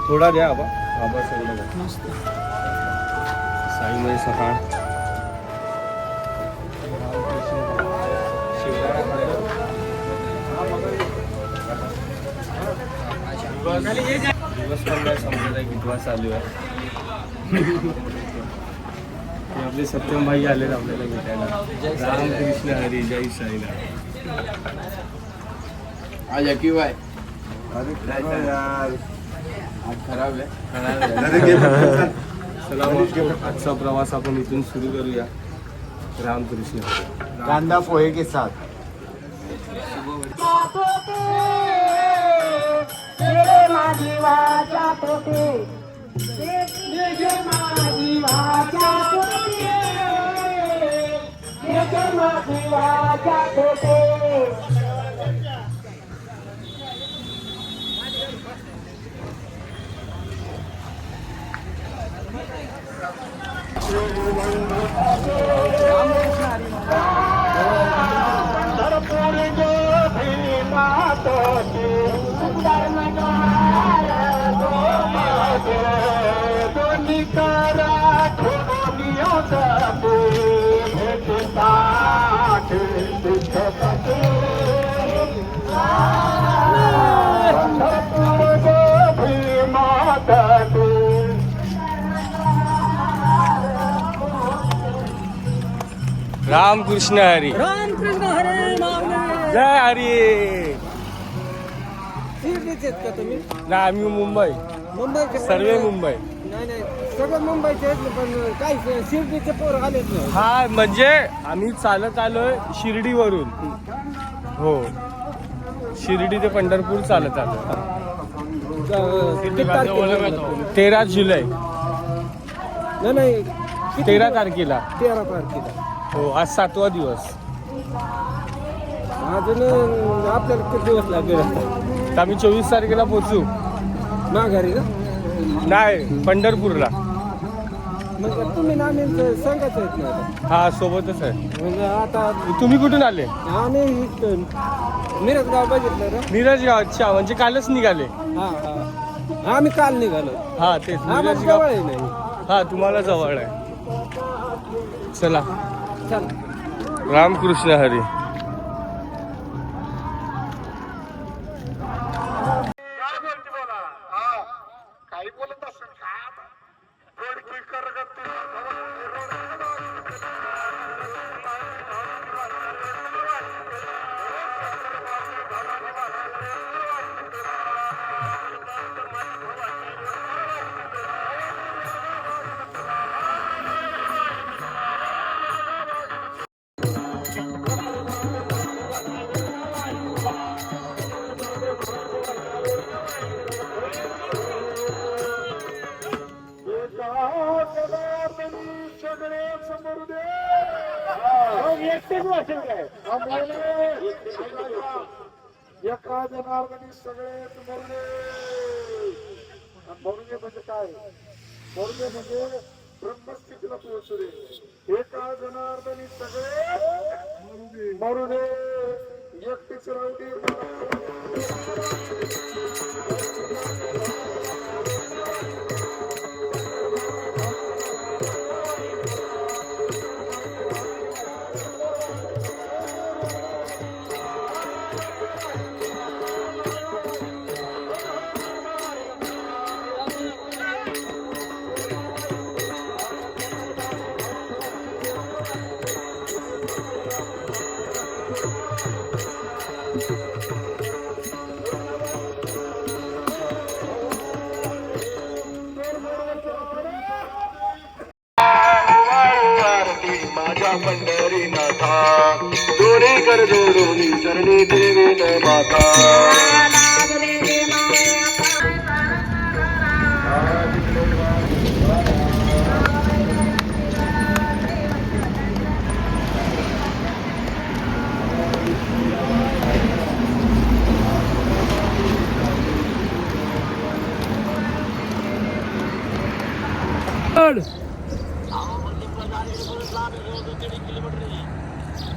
थोडा द्या आबा आबा सगळं द्या. साईमय सकाळ दिवस पण काय समजत आहे कितवा चालू आहे. आपले सत्यम भाई आलेत आपल्याला भेटायला. रामकृष्ण हरी जय साईनाथ. आज अकीब आहे. अरे यार आज खराब आहे. चला मग आजचा प्रवास आपण इथून सुरू करूया. रामकृष्ण हरी. कांदा पोहे के साथ. रामकृष्ण हरी. रामकृष्ण हरे जय हरी. शिर्डीचे का तुम्ही? ना आम्ही मुंबईचे सर्वे मुंबई. नाही सगळं मुंबईचे आहेत ना, पण काही शिर्डीचे पोर आलेत नाही. हा म्हणजे आम्ही चालत आलोय शिर्डीवरून. हो शिर्डी ते पंढरपूर चालत आलो. किती तारखेला? 13 जुलै. नाही 13 तारखेला. 13 तारखेला. हो आज 7वा दिवस. अजून आपल्याला किती दिवस लागेल? तर आम्ही 24 तारखेला पोहोचू. माघारी ना? नाही पंढरपूरला. मग तुम्ही नाम्यांचं सांगायचं आहेत ना आता? हा सोबतच आहे. म्हणजे आता तुम्ही कुठून आले? आम्ही मिरज गाव बघितलं ना. मिरज गाव. अच्छा म्हणजे कालच निघाले. हा आम्ही काल निघालो. हा तेच आम्हाला मिरज गाव. जवळ आहे नाही. हा तुम्हाला जवळ आहे. चला चल रामकृष्ण हरी. काही बोलत असेल एका जनार्दनी सगळेच मरुदे. मरुदे म्हणजे काय? मरुदे म्हणजे ब्रह्मस्थितीला पोहोचू दे. एका जनार्दनी सगळे मरुदे. एकटीच राहू दे. पंढरीनाथा दोरे कर जोडून चरणी देवीन माता.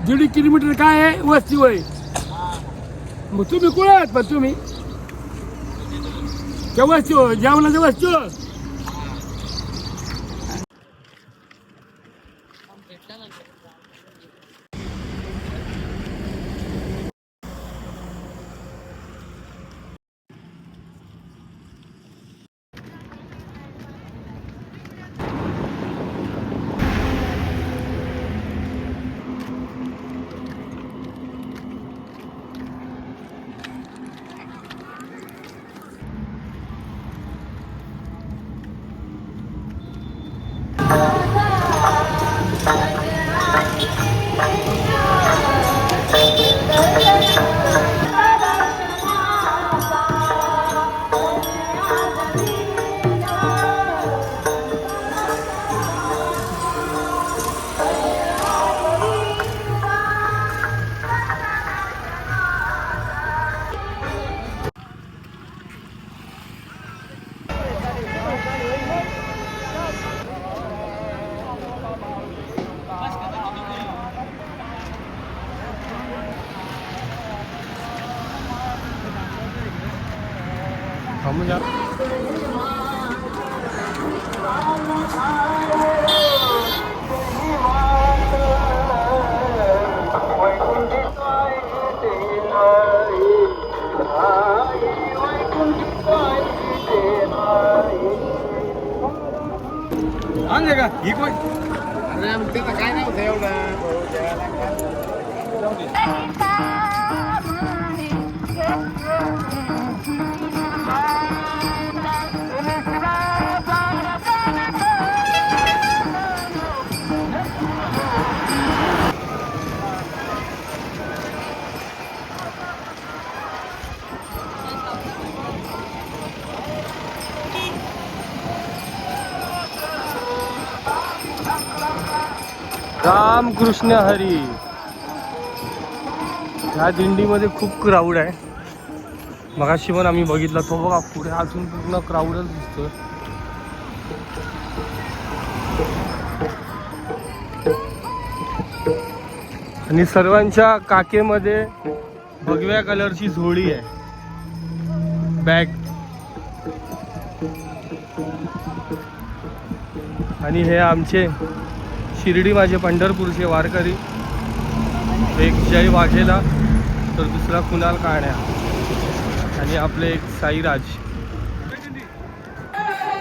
दीड किलोमीटर काय आहे वस्ती वय. मग तुम्ही कुठे आहात? पण तुम्ही त्या वस्तू जेवणाच्या वस्तू थांबून जा. आणले का ही कोण अरे मग त्याचं काय नाही होतं एवढं. रामकृष्ण हरी. ह्या दिंडीमध्ये खूप क्राऊड आहे. मगाशी पण आम्ही बघितला तो बघा पुढे अजून पूर्ण क्राऊडच दिसतोय. आणि सर्वांच्या काकेमध्ये भगव्या कलरची झोळी आहे, बॅग. आणि हे आमचे शिर्डी माझे पंढरपूरचे वारकरी. एक जय वाघेला तर दुसरा कुणाल काण्या आणि आपले एक साईराज.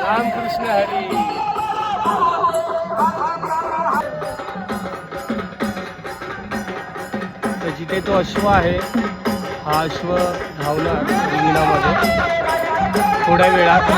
रामकृष्ण हरी. तर जिथे तो अश्व आहे हा अश्व धावणार रिंगणामध्ये थोड्या वेळात.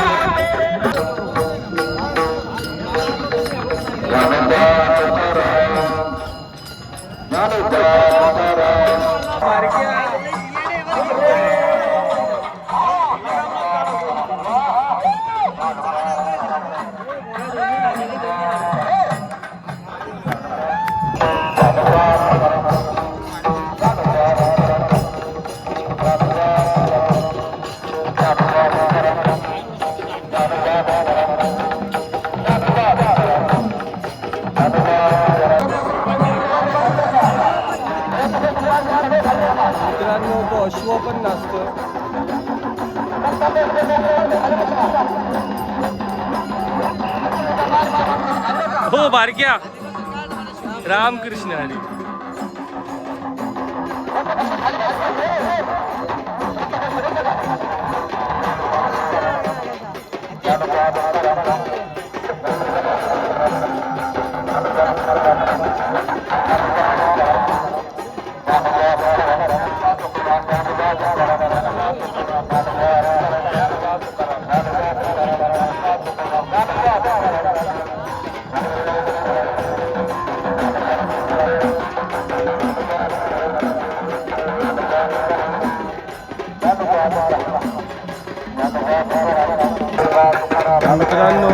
मित्रांनो तो अश्व पण नाचतो. हो बारक्या. रामकृष्ण हरी. मित्रांनो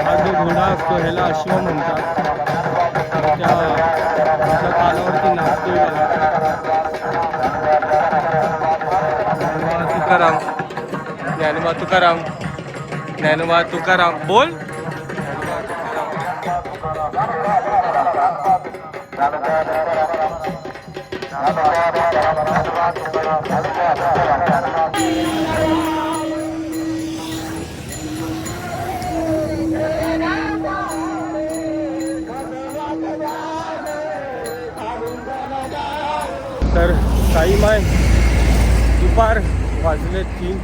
हा जो घोडा असतो ह्याला अश्व म्हणतात. त्या कालावरती नाचतोय तुकाराम. ज्ञानोबा तुकाराम. ज्ञानोबा तुकाराम बोल. दुपार वाजले 3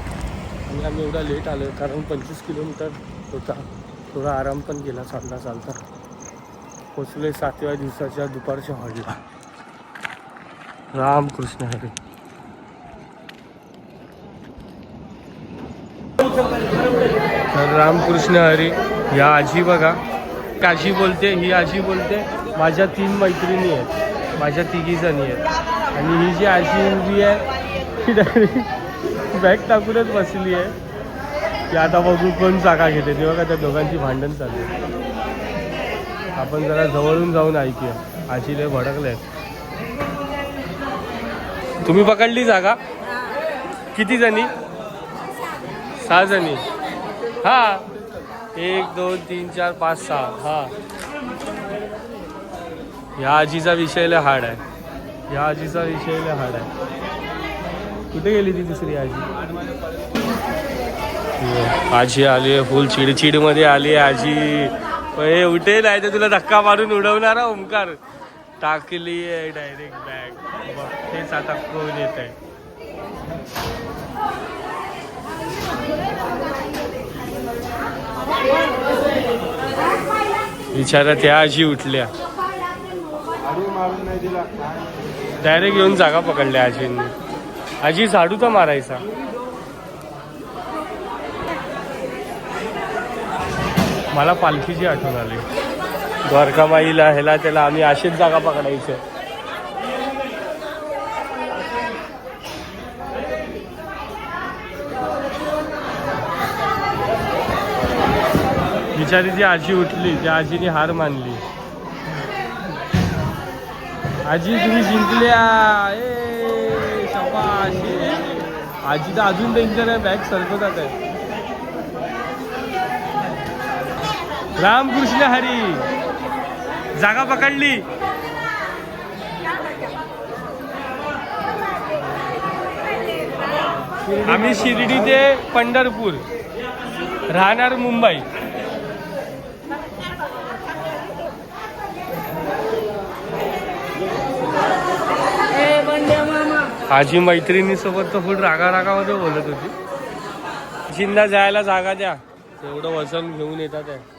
आणि आम्ही एवढा लेट आलो कारण 25 किलोमीटर होता. थोडा आराम पण केला चालता चालता. पोचले 7व्या दिवसाच्या दुपारच्या हॉलला. रामकृष्ण हरी. तर रामकृष्ण हरी. या आजी बघा, काशी बोलते, ही आजी बोलते माझ्या 3 मैत्रिणी आहेत, माझ्या 3 जणी आहेत. आणि ही जी आजी उभी आहे ती डायरेक्ट बॅग टाकूनच बसली आहे की आता बघू कोण जागा घेते. तेव्हा का त्या दोघांची भांडण चालली. आपण जरा जवळून जाऊन ऐकूया. आजी लय भडकले आहेत. तुम्ही पकडली जागा? किती जणी? 6 जणी. हा 1 2 3 4 5 6. हा या आजीचा विषय लय हार्ड आहे. या आजीचा विषय लय हार्ड आहे. कुठे गेली ती दुसरी आजी? आजी आली आहे फुल चिडचिडमध्ये आली आहे आजी. हे उठेल आहे तर तुला धक्का मारून उडवणारा ओमकार. टाकली आहे डायरेक्ट बॅग. बघतेच आता कोण येत आहे. विचारा त्या आजी उठल्या. डायरेक्ट येऊन जागा पकडल्या आजींनी. आजी झाडू तर मारायचा. मला पालखीची आठवण आली. द्वारकामाईला ह्याला त्याला आम्ही अशीच जागा पकडायचो. बिचारी ती आजी उठली, त्या आजीने हार मानली. आजी तुम्ही जिंकल्या. ए शाबाश. आजी तर अजून डेंजर आहे. बॅग सरकवतात आहे. रामकृष्ण हरी. जागा पकडली. आम्ही शिर्डी ते पंढरपूर, राहणार मुंबई. आजी मैत्रिणीसोबत तर फुल रागामध्ये बोलत होती. जिंदा जायला जागा द्या. एवढं वजन घेऊन येतात आहे.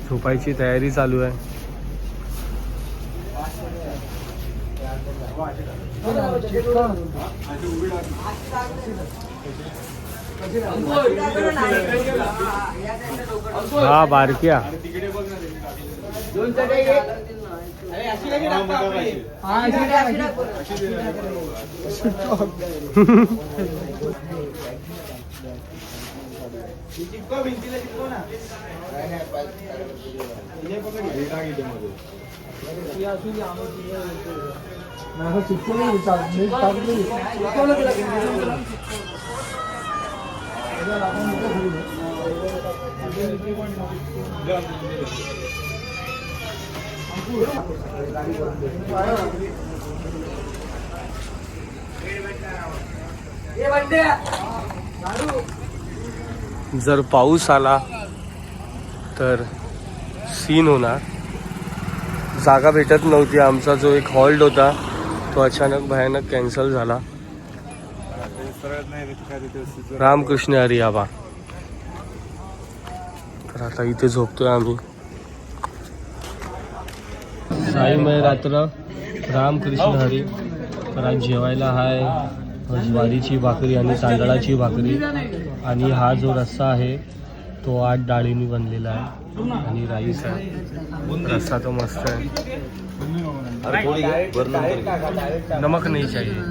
झोपायची तयारी चालू आहे. हा बारक्या जर पाऊस आला तर सीन होणार. जागा भेटत नव्हती. आमचा जो एक हॉल्ट होता तो अचानक भयानक कॅन्सल झाला. रामकृष्ण हरी आबा. तर आता इथे झोपतोय आम्ही. साईमय रात्र रामकृष्ण हरी. तर आज जेवायला हाय ज्वारीची भाकरी आणि तांदळाची भाकरी आणि हा जो रस्सा आहे तो 8 डाळींनी बनलेला आहे आणि राईस आहे. रस्सा तो मस्त आहे. नमक नाही चाहिए.